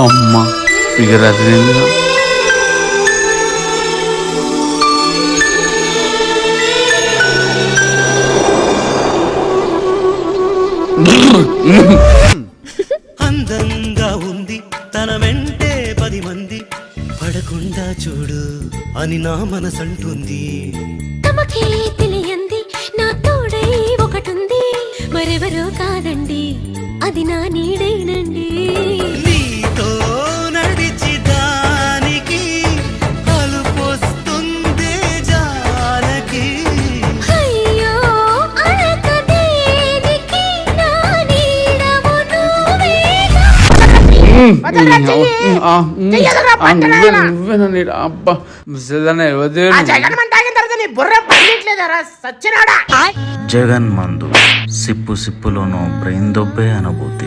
అమ్మ ఫిగర్ అది అందంగా ఉంది తన వెంటే 10 మంది పడకుండా చూడు అని నా మనసంటుంది. తమకే తెలియంది నా తోడై ఒకటుంది, మరెవరో కాదండి అది నా నీడేనండి. నీతో నడిచి దానికి అలుపొస్తుంది జానకి. అయ్యో అడక దేనికి నా నీడవు నువ్వేగా. నువ్వేనా అబ్బా జగన్ మందు సిప్పు సిప్పులోనూ బ్రెయిన్ దొబ్బే అనుభూతి.